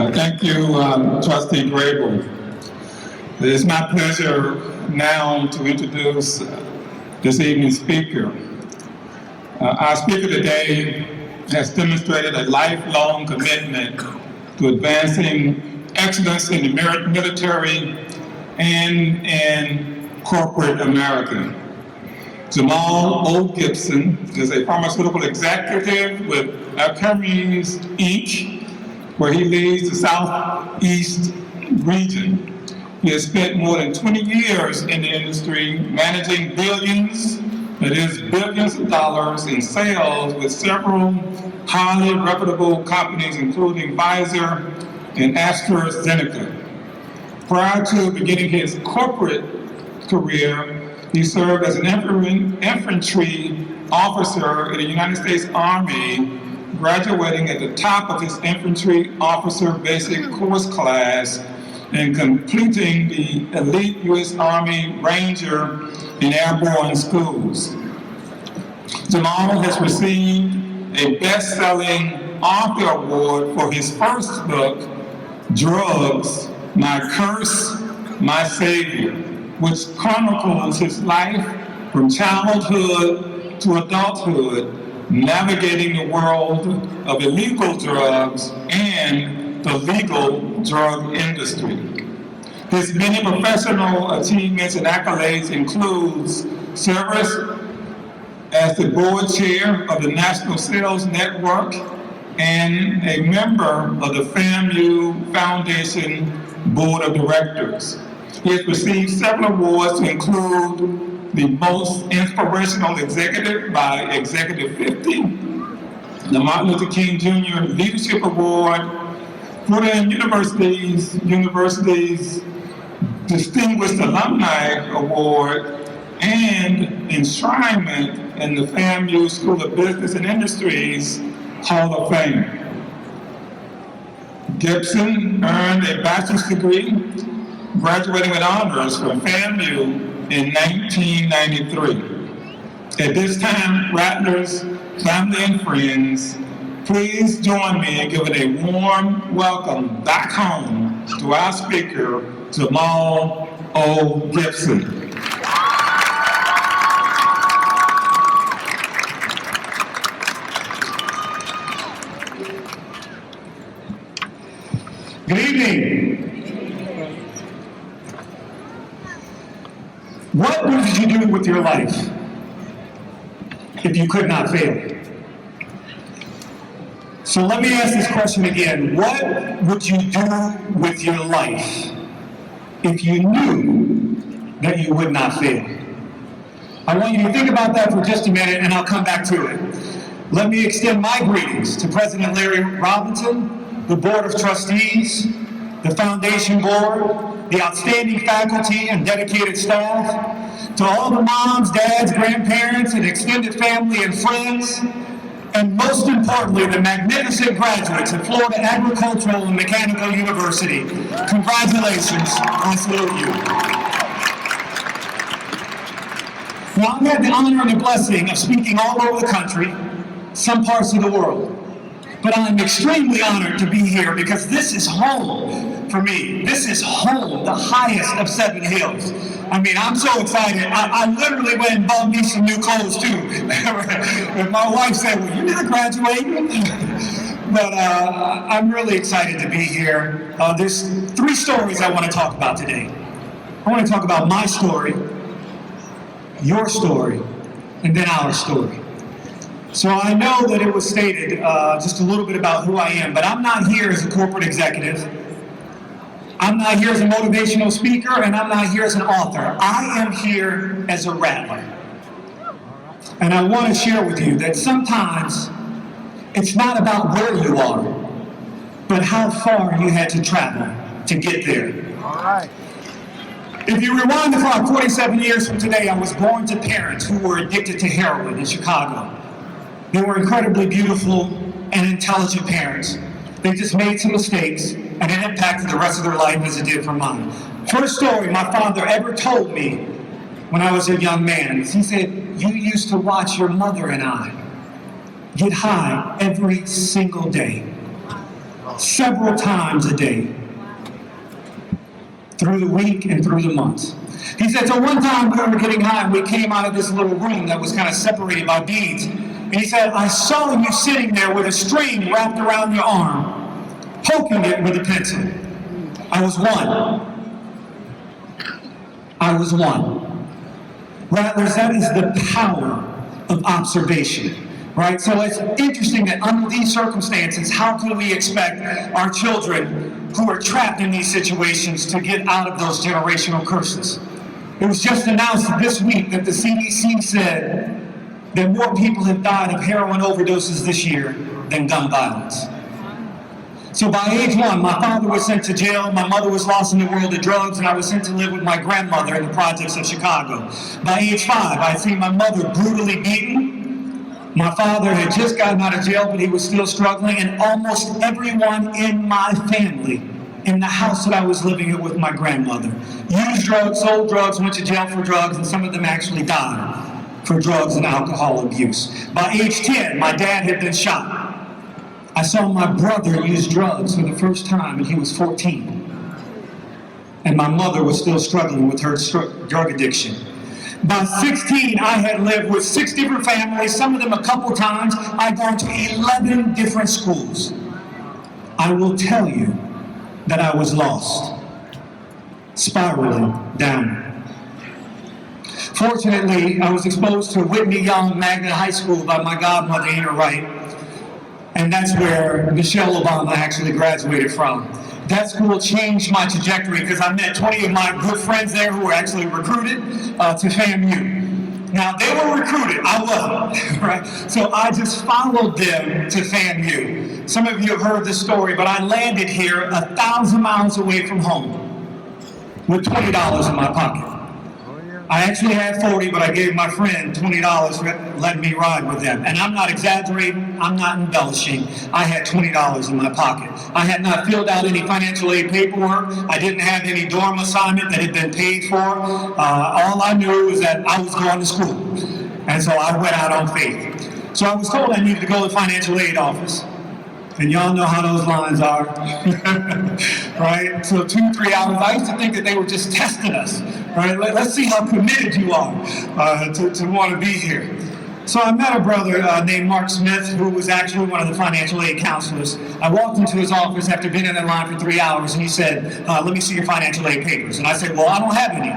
Thank you, Trustee Grable. It is my pleasure now to introduce this evening's speaker. Our speaker today has demonstrated a lifelong commitment to advancing excellence in the military and in corporate America. Jemal O. Gibson is a pharmaceutical executive with Alchemies, Inc., where he leads the Southeast region. He has spent more than 20 years in the industry managing billions of dollars in sales with several highly reputable companies, including Pfizer and AstraZeneca. Prior to beginning his corporate career, he served as an infantry officer in the United States Army, graduating at the top of his infantry officer basic course class and completing the elite U.S. Army Ranger and Airborne schools. Jemal has received a best-selling author award for his first book, Drugs, My Curse, My Savior, which chronicles his life from childhood to adulthood, navigating the world of illegal drugs and the legal drug industry. His many professional achievements and accolades includes service as the board chair of the National Sales Network and a member of the FAMU Foundation Board of Directors. He has received several awards to include the Most Inspirational Executive by Executive 50, the Martin Luther King Jr. Leadership Award, Fordham University's Distinguished Alumni Award, and enshrinement in the FAMU School of Business and Industries Hall of Fame. Gibson earned a bachelor's degree, graduating with honors from FAMU in 1993. At this time, Rattlers, family, and friends, please join me in giving a warm welcome back home to our speaker, Jemal O. Gibson. Good evening. What would you do with your life if you could not fail? So let me ask this question again. What would you do with your life if you knew that you would not fail? I want you to think about that for just a minute and I'll come back to it. Let me extend my greetings to President Larry Robinson, the Board of Trustees, the Foundation Board, the outstanding faculty and dedicated staff, to all the moms, dads, grandparents, and extended family and friends, and most importantly, the magnificent graduates of Florida Agricultural and Mechanical University. Congratulations, I salute you. Now, I've had the honor and the blessing of speaking all over the country, some parts of the world. But I'm extremely honored to be here because this is home for me. This is home, the highest of 7 hills. I mean, I'm so excited. I literally went and bought me some new clothes too. And my wife said, well, you're not graduating? But I'm really excited to be here. There's 3 stories I want to talk about today. I want to talk about my story, your story, and then our story. So I know that it was stated just a little bit about who I am, but I'm not here as a corporate executive. I'm not here as a motivational speaker, and I'm not here as an author. I am here as a rattler. And I want to share with you that sometimes it's not about where you are, but how far you had to travel to get there. All right. If you rewind the clock 47 years from today, I was born to parents who were addicted to heroin in Chicago. They were incredibly beautiful and intelligent parents. They just made some mistakes, and it impacted the rest of their life as it did for mine. First story my father ever told me when I was a young man is he said, you used to watch your mother and I get high every single day. several times a day, through the week and through the months. He said, so one time we were getting high and we came out of this little room that was kind of separated by beads. And he said, I saw you sitting there with a string wrapped around your arm, poking it with a pencil. I was one. I was one. Rattlers, that is the power of observation, right? So it's interesting that under these circumstances, how can we expect our children who are trapped in these situations to get out of those generational curses? It was just announced this week that the CDC said that more people have died of heroin overdoses this year than gun violence. So by age 1, my father was sent to jail, my mother was lost in the world of drugs, and I was sent to live with my grandmother in the projects of Chicago. By age 5, I had seen my mother brutally beaten. My father had just gotten out of jail, but he was still struggling, and almost everyone in my family, in the house that I was living in with my grandmother, used drugs, sold drugs, went to jail for drugs, and some of them actually died for drugs and alcohol abuse. By age 10, my dad had been shot. I saw my brother use drugs for the first time and he was 14. And my mother was still struggling with her drug addiction. By 16, I had lived with 6 different families, some of them a couple times. I'd gone to 11 different schools. I will tell you that I was lost, spiraling down. Fortunately, I was exposed to Whitney Young Magnet High School by my godmother, Ina Wright. And that's where Michelle Obama actually graduated from. That school changed my trajectory because I met 20 of my good friends there who were actually recruited to FAMU. Now, they were recruited, I wasn't, right? So I just followed them to FAMU. Some of you have heard this story, but I landed here 1,000 miles away from home with $20 in my pocket. I actually had 40, but I gave my friend $20 for letting me ride with them. And I'm not exaggerating, I'm not embellishing. I had $20 in my pocket. I had not filled out any financial aid paperwork. I didn't have any dorm assignment that had been paid for. All I knew was that I was going to school. And so I went out on faith. So I was told I needed to go to the financial aid office. And y'all know how those lines are, right? So 2-3 hours. I used to think that they were just testing us, right? Let's see how committed you are to want to be here. So I met a brother named Mark Smith, who was actually one of the financial aid counselors. I walked into his office after being in the line for 3 hours, and he said, let me see your financial aid papers. And I said, well, I don't have any.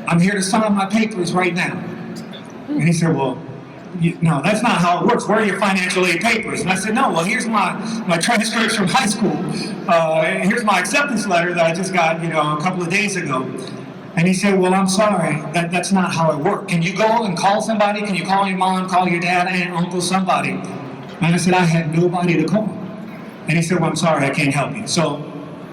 I'm here to sign my papers right now. And he said, well, no, that's not how it works. Where are your financial aid papers? And I said, no, well, here's my transcripts from high school. Here's my acceptance letter that I just got, a couple of days ago. And he said, well, I'm sorry, that's not how it works. Can you go and call somebody? Can you call your mom, call your dad, aunt, uncle, somebody? And I said, I had nobody to call. And he said, well, I'm sorry, I can't help you. So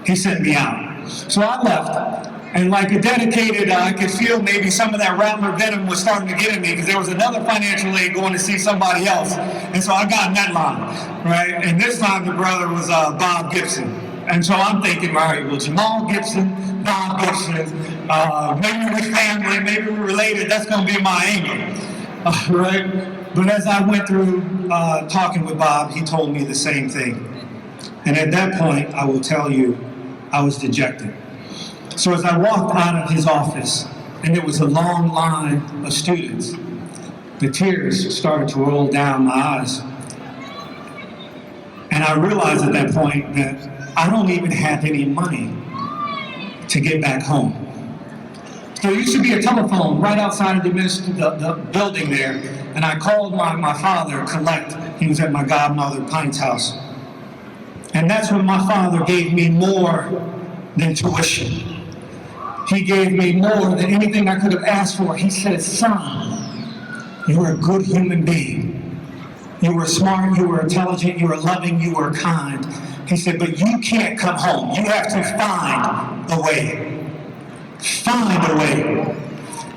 he sent me out. So I left. And like a dedicated, I could feel maybe some of that Rattler venom was starting to get in me because there was another financial aid going to see somebody else. And so I got in that line, right? And this time the brother was Bob Gibson. And so I'm thinking, all right, well, Jemal Gibson, Bob Gibson, maybe we're family, maybe we're related, that's going to be my angle, right? But as I went through talking with Bob, he told me the same thing. And at that point, I will tell you, I was dejected. So as I walked out of his office, and there was a long line of students, the tears started to roll down my eyes. And I realized at that point that I don't even have any money to get back home. So there used to be a telephone right outside of the building there, and I called my father, collect. He was at my godmother Pine's house. And that's when my father gave me more than tuition. He gave me more than anything I could have asked for. He said, son, you are a good human being. You were smart, you were intelligent, you were loving, you were kind. He said, but you can't come home. You have to find a way. Find a way.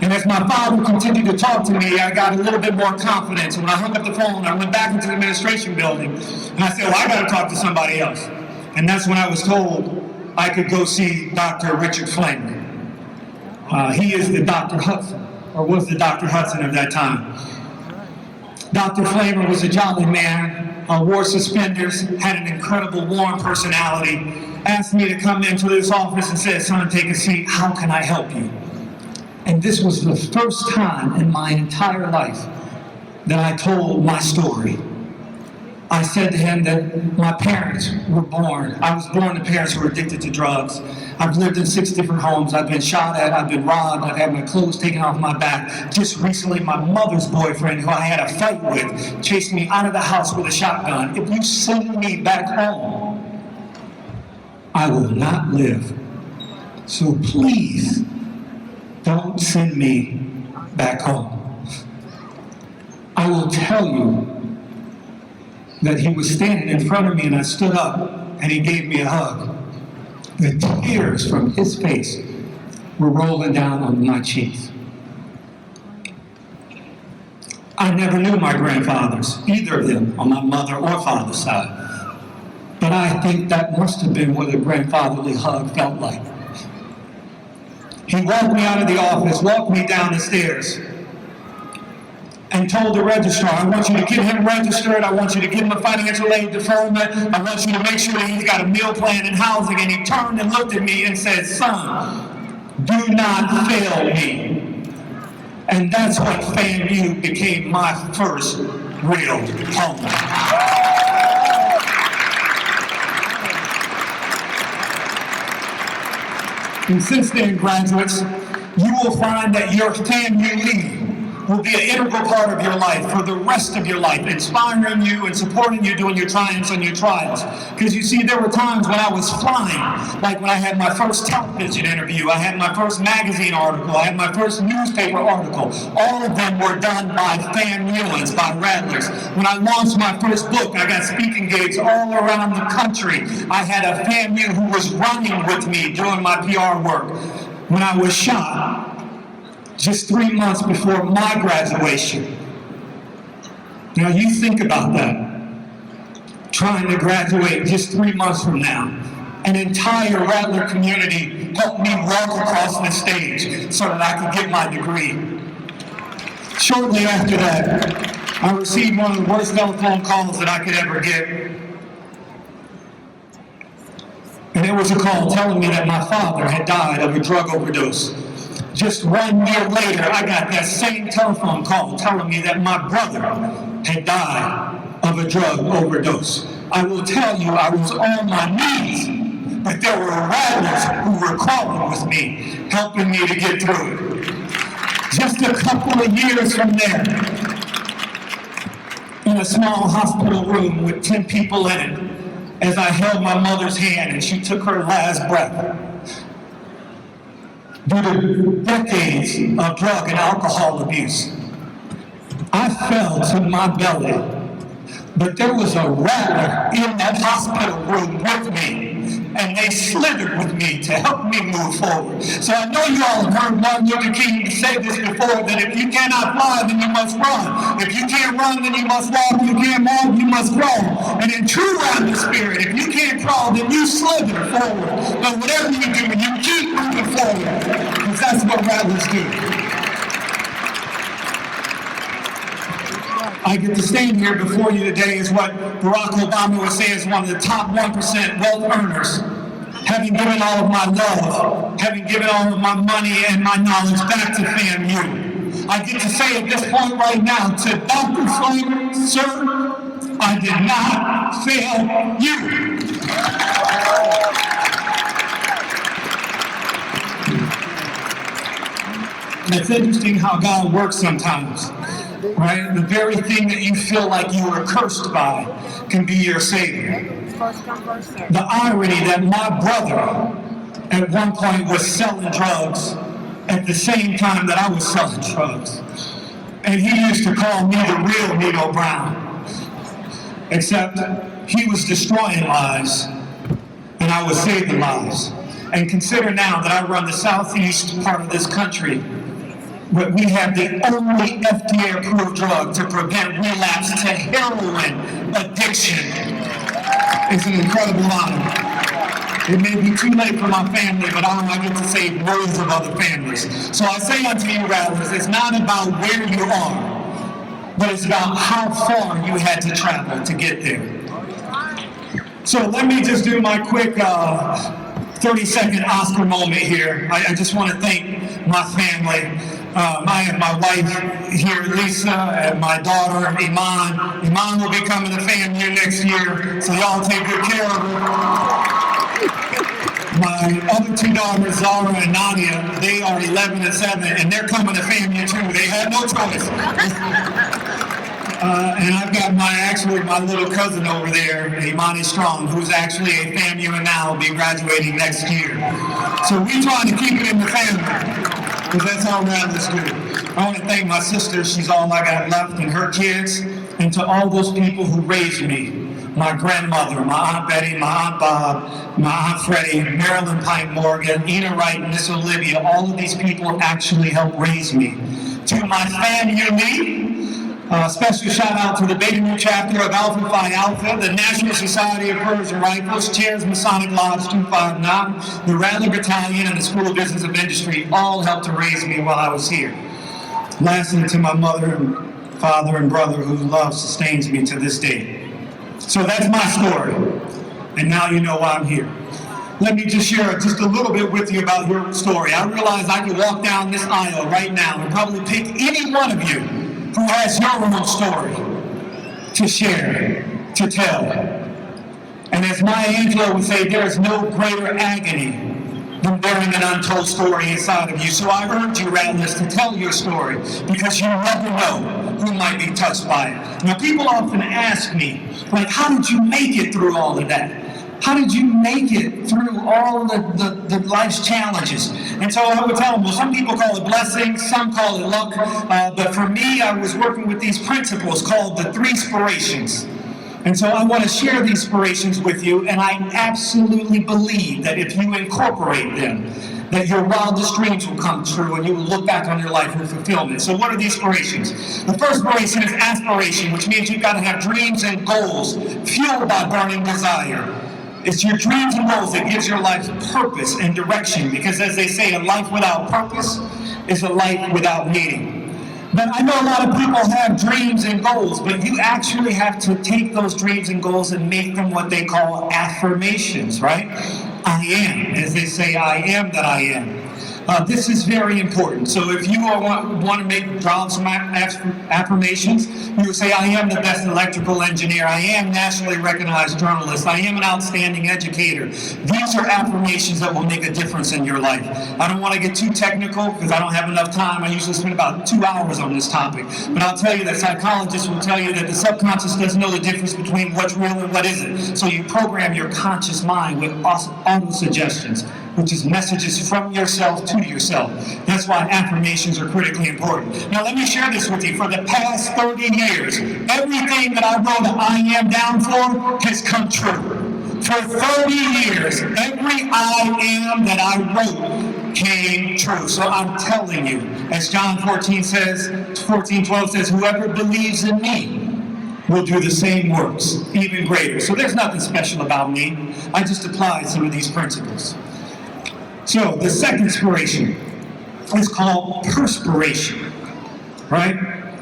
And as my father continued to talk to me, I got a little bit more confidence. When I hung up the phone, I went back into the administration building, and I said, well, I got to talk to somebody else. And that's when I was told I could go see Dr. Richard Flamer. He is the Dr. Hudson, or was the Dr. Hudson of that time. Dr. Flamer was a jolly man. wore suspenders, had an incredible warm personality, asked me to come into this office and said, "Son, take a seat. How can I help you?" And this was the first time in my entire life that I told my story. I said to him that my parents were born. I was born to parents who were addicted to drugs. I've lived in 6 different homes. I've been shot at. I've been robbed. I've had my clothes taken off my back. Just recently, my mother's boyfriend, who I had a fight with, chased me out of the house with a shotgun. If you send me back home, I will not live. So please, don't send me back home. I will tell you that he was standing in front of me and I stood up and he gave me a hug. The tears from his face were rolling down on my cheeks. I never knew my grandfathers, either of them, on my mother or father's side. But I think that must have been what a grandfatherly hug felt like. He walked me out of the office, walked me down the stairs, and told the registrar, "I want you to get him registered. I want you to give him a financial aid deferment. I want you to make sure that he's got a meal plan and housing." And he turned and looked at me and said, "Son, do not fail me." And that's when FAMU became my first real home. And since then, graduates, you will find that your FAMU lead will be an integral part of your life for the rest of your life, inspiring you and supporting you during your triumphs and your trials. Because you see, there were times when I was flying, like when I had my first television interview, I had my first magazine article, I had my first newspaper article. All of them were done by FAMUans, by Rattlers. When I launched my first book, I got speaking gigs all around the country. I had a FAMU who was running with me doing my PR work. When I was shot, just 3 months before my graduation. Now you think about that. Trying to graduate just 3 months from now. An entire Rattler community helped me walk across the stage so that I could get my degree. Shortly after that, I received one of the worst telephone calls that I could ever get. And it was a call telling me that my father had died of a drug overdose. Just 1 year later, I got that same telephone call telling me that my brother had died of a drug overdose. I will tell you, I was on my knees, but there were Rattlers who were crawling with me, helping me to get through it. Just a couple of years from there, in a small hospital room with 10 people in it, as I held my mother's hand and she took her last breath. Due to decades of drug and alcohol abuse, I fell to my belly, but there was a Rattler in that hospital room with me, and they slithered with me to help me move forward. So I know you all have heard Martin Luther King say this before, that if you cannot fly, then you must run. If you can't run, then you must walk. If you can't walk, you must crawl. And in true Rattler spirit, if you can't crawl, then you slither forward. But whatever you do, you keep moving forward, because that's what Rattlers do. I get to stand here before you today as what Barack Obama would say is one of the top 1% wealth earners, having given all of my love, having given all of my money and my knowledge back to FAMU. I get to say at this point right now to Dr. Slater, sir, I did not fail you. And it's interesting how God works sometimes. Right? The very thing that you feel like you were cursed by can be your savior. The irony that my brother at one point was selling drugs at the same time that I was selling drugs. And he used to call me the real Nito Brown. Except he was destroying lives and I was saving lives. And consider now that I run the southeast part of this country, but we have the only FDA-approved drug to prevent relapse to heroin addiction. It's an incredible honor. It may be too late for my family, but I get to save millions of other families. So I say unto you, Rattlers, it's not about where you are, but it's about how far you had to travel to get there. So let me just do my quick 30-second Oscar moment here. I just want to thank my family. I have my wife here, Lisa, and my daughter, Iman. Iman will be coming to FAMU next year, so y'all take good care of her. My other two daughters, Zara and Nadia, they are 11 and 7, and they're coming to FAMU too. They had no choice. And I've got my little cousin over there, Imani Strong, who's actually a FAMU and now will be graduating next year. So we trying to keep it in the family, because that's how around this good. I want to thank my sister, she's all I got left, and her kids, and to all those people who raised me. My grandmother, my Aunt Betty, my Aunt Bob, my Aunt Freddie, Marilyn Pike Morgan, Ina Wright, Miss Olivia, all of these people actually helped raise me. To my family, special shout out to the Beta Mu chapter of Alpha Phi Alpha, the National Society of Persian Rifles, Chairs Masonic Lodge 259, the Rattler Battalion, and the School of Business of Industry all helped to raise me while I was here. Lastly, to my mother, and father, and brother whose love sustains me to this day. So that's my story, and now you know why I'm here. Let me just share just a little bit with you about your story. I realize I could walk down this aisle right now and probably pick any one of you who has your own story to share, to tell. And as Maya Angelou would say, there is no greater agony than bearing an untold story inside of you. So I urge you, Rattlers, to tell your story, because you never know who might be touched by it. Now, people often ask me, like, how did you make it through all of that? How did you make it through all the life's challenges? And so I would tell them, well, some people call it blessings, some call it luck, but for me, I was working with these principles called the 3 Spirations. And so I want to share these inspirations with you, and I absolutely believe that if you incorporate them, that your wildest dreams will come true and you will look back on your life with fulfillment. So what are the inspirations? The first inspiration is aspiration, which means you've got to have dreams and goals fueled by burning desire. It's your dreams and goals that gives your life purpose and direction, because as they say, a life without purpose is a life without meaning. But I know a lot of people have dreams and goals, but you actually have to take those dreams and goals and make them what they call affirmations, right? I am, as they say, I am that I am. This is very important. So if you want to drop some affirmations, you would say, I am the best electrical engineer. I am nationally recognized journalist. I am an outstanding educator. These are affirmations that will make a difference in your life. I don't want to get too technical because I don't have enough time. I usually spend about 2 hours on this topic. But I'll tell you that psychologists will tell you that the subconscious doesn't know the difference between what's real and what isn't. So you program your conscious mind with auto-suggestions, which is messages from yourself to yourself. That's why affirmations are critically important. Now let me share this with you. For the past 30 years, everything that I wrote an I am down for has come true. For 30 years, every I am that I wrote came true. So I'm telling you, as John 14:12 says, whoever believes in me will do the same works, even greater. So there's nothing special about me. I just applied some of these principles. So the second inspiration is called perspiration, right?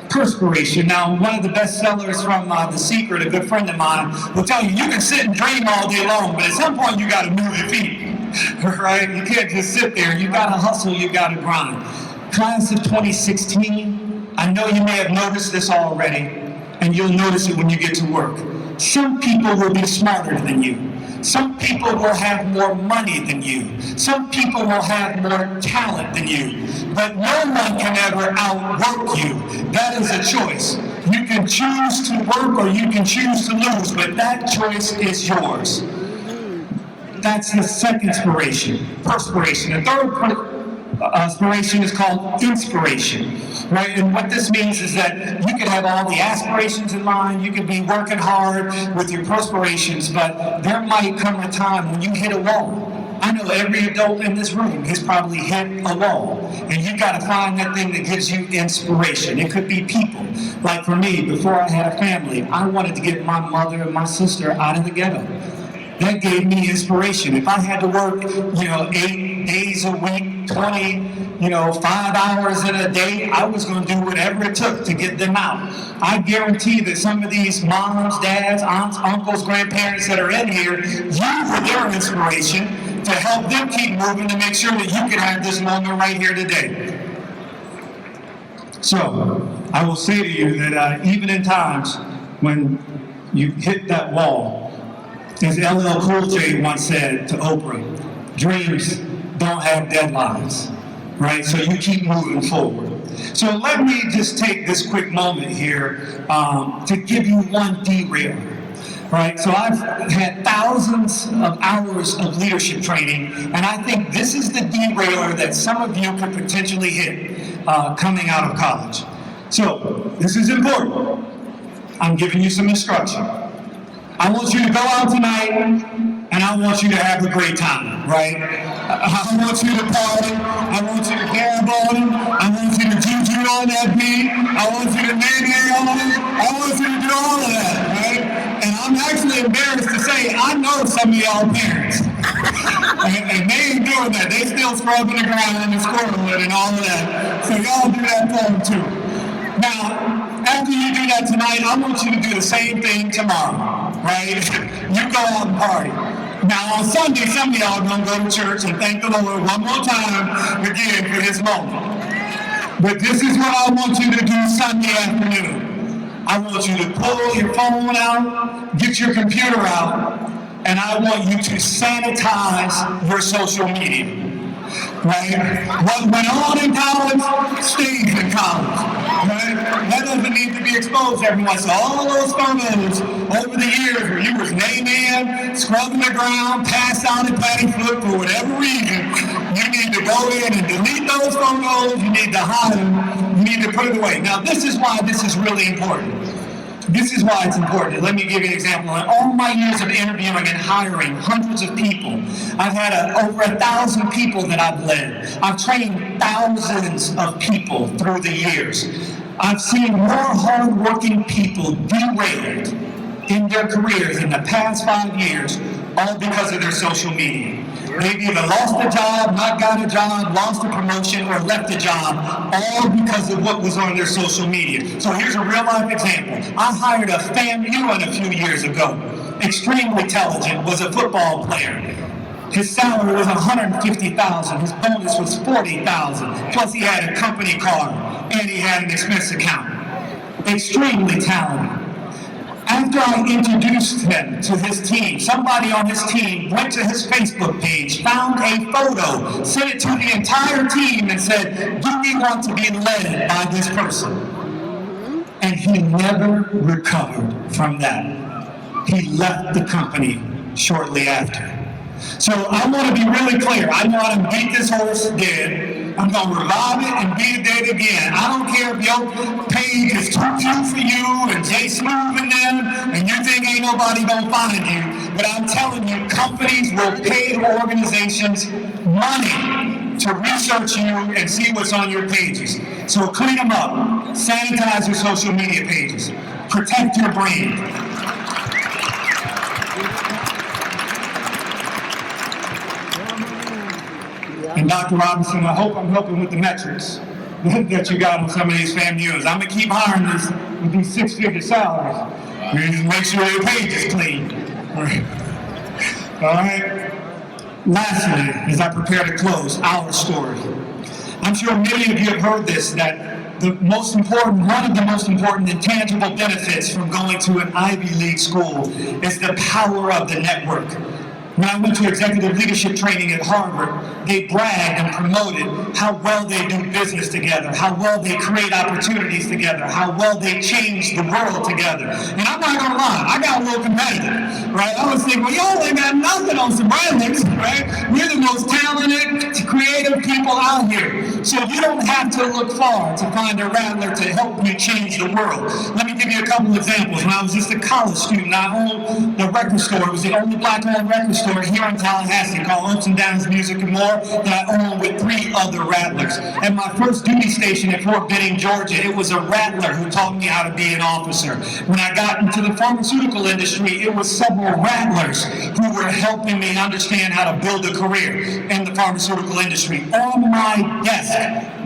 Perspiration. Now, one of the best sellers from The Secret, a good friend of mine, will tell you, you can sit and dream all day long, but at some point you got to move your feet, right? You can't just sit there. You got to hustle. You got to grind. Class of 2016, I know you may have noticed this already, and you'll notice it when you get to work. Some people will be smarter than you. Some people will have more money than you. Some people will have more talent than you. But no one can ever outwork you. That is a choice. You can choose to work or you can choose to lose, but that choice is yours. That's the second inspiration, perspiration. The third inspiration is called inspiration, right? And what this means is that you could have all the aspirations in mind, you could be working hard with your perspirations, but there might come a time when you hit a wall. I know every adult in this room has probably hit a wall, and you've got to find that thing that gives you inspiration. It could be people. Like for me, before I had a family, I wanted to get my mother and my sister out of the ghetto. That gave me inspiration. If I had to work, 8 days a week, 20, 5 hours in a day. I was going to do whatever it took to get them out. I guarantee that some of these moms, dads, aunts, uncles, grandparents that are in here, you were their inspiration to help them keep moving, to make sure that you can have this moment right here today. So, I will say to you that even in times when you hit that wall, as LL Cool J once said to Oprah, dreams don't have deadlines, right? So you keep moving forward. So let me just take this quick moment here to give you one derailer, right? So I've had thousands of hours of leadership training, and I think this is the derailer that some of you could potentially hit coming out of college. So this is important. I'm giving you some instruction. I want you to go out tonight, and I want you to have a great time, right? I want you to party. I want you to grab on it. I want you to juju on that beat. I want you to nigga on it. I want you to do all of that, right? And I'm actually embarrassed to say, I know some of y'all parents. and they ain't doing that. They still scrubbing the ground and squirreling and all of that. So y'all do that for them too. Now, after you do that tonight, I want you to do the same thing tomorrow, right? You go out and party. Now on Sunday, some of y'all are going to go to church and thank the Lord one more time again for this moment. But this is what I want you to do Sunday afternoon. I want you to pull your phone out, get your computer out, and I want you to sanitize your social media. Right? What went on in college stays in college. Right? That doesn't need to be exposed to everyone. So all those photos over the years where you was name scrubbing the ground, passed out at Patty Flip for whatever reason, you need to go in and delete those photos. You need to hide them. You need to put it away. Now this is why this is really important. This is why it's important. Let me give you an example. In all my years of interviewing and hiring hundreds of people, I've had over 1,000 people that I've led. I've trained thousands of people through the years. I've seen more hardworking people derailed in their careers in the past 5 years, all because of their social media. They've either lost a job, not got a job, lost a promotion, or left a job, all because of what was on their social media. So here's a real life example. I hired a FAMU a few years ago. Extremely intelligent, was a football player. His salary was $150,000. His bonus was $40,000. Plus he had a company car and he had an expense account. Extremely talented. After I introduced him to his team, somebody on his team went to his Facebook page, found a photo, sent it to the entire team and said, do we want to be led by this person? And he never recovered from that. He left the company shortly after. So I want to be really clear. I know how to beat this horse dead. I'm going to revive it and beat it dead again. I don't care if your page is too cute for you and Jay Smooth and them, and you think ain't nobody going to find you. But I'm telling you, companies will pay organizations money to research you and see what's on your pages. So clean them up. Sanitize your social media pages. Protect your brand. And Dr. Robinson, I hope I'm helping with the metrics that you got on some of these FAMUs. I'm going to keep hiring this with these six-figure salaries. We just make sure your page is clean. All right? Lastly, as I prepare to close, our story. I'm sure many of you have heard this, that one of the most important and tangible benefits from going to an Ivy League school is the power of the network. When I went to executive leadership training at Harvard, they bragged and promoted how well they do business together, how well they create opportunities together, how well they change the world together. And I'm not gonna lie, I got a little competitive, right? I was thinking, well, y'all ain't got nothing on some Bradleys, right? We're the most talented, creative people out here. So you don't have to look far to find a rattler to help you change the world. Let me give you a couple examples. When I was just a college student, I owned the record store. It was the only black-owned record store store here in Tallahassee called Ups and Downs Music and More that I own with 3 other rattlers. At my first duty station at Fort Benning, Georgia, it was a rattler who taught me how to be an officer. When I got into the pharmaceutical industry, it was several rattlers who were helping me understand how to build a career in the pharmaceutical industry. On my desk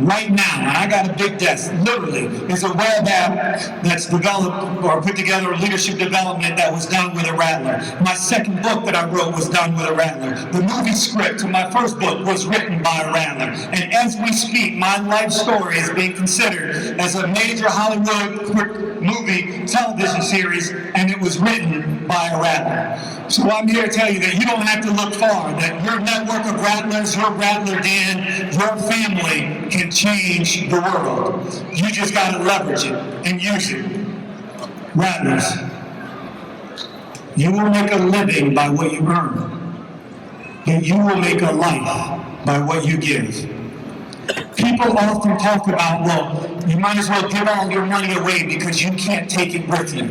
right now, and I got a big desk, literally, is a web app that's developed or put together leadership development that was done with a rattler. My second book that I wrote was done with a rattler. The movie script to my first book was written by a rattler. And as we speak, my life story is being considered as a major Hollywood movie television series, and it was written by a rattler. So I'm here to tell you that you don't have to look far, that your network of rattlers, your Rattler Dan, your family can change the world. You just got to leverage it and use it. Rattlers, you will make a living by what you earn, and you will make a life by what you give. People often talk about, well, you might as well give all your money away because you can't take it with you.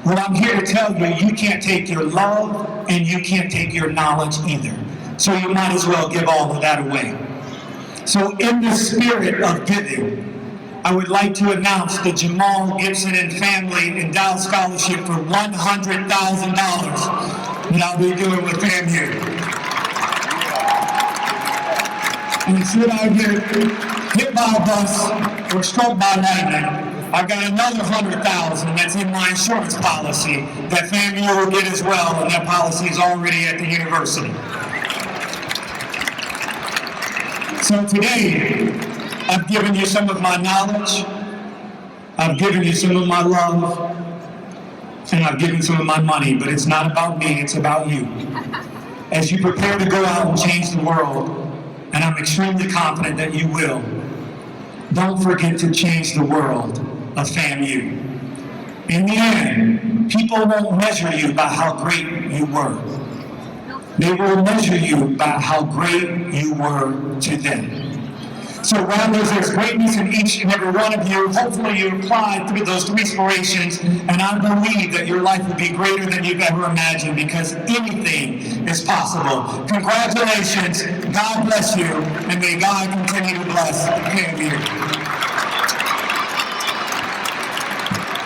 Well, I'm here to tell you, you can't take your love and you can't take your knowledge either. So you might as well give all of that away. So in the spirit of giving, I would like to announce the Jemal, Gibson, and family endowed scholarship for $100,000 that I'll be doing with FAMU. And should I get hit by a bus or struck by lightning, I've got another $100,000 that's in my insurance policy that FAMU will get as well, and that policy is already at the university. So today, I've given you some of my knowledge, I've given you some of my love, and I've given some of my money, but it's not about me, it's about you. As you prepare to go out and change the world, and I'm extremely confident that you will, don't forget to change the world of FAMU. In the end, people won't measure you by how great you were. They will measure you by how great you were to them. So rattlers, there's greatness in each and every one of you. Hopefully you applied through those 3 inspirations, and I believe that your life will be greater than you've ever imagined, because anything is possible. Congratulations, God bless you, and may God continue to bless FAMU.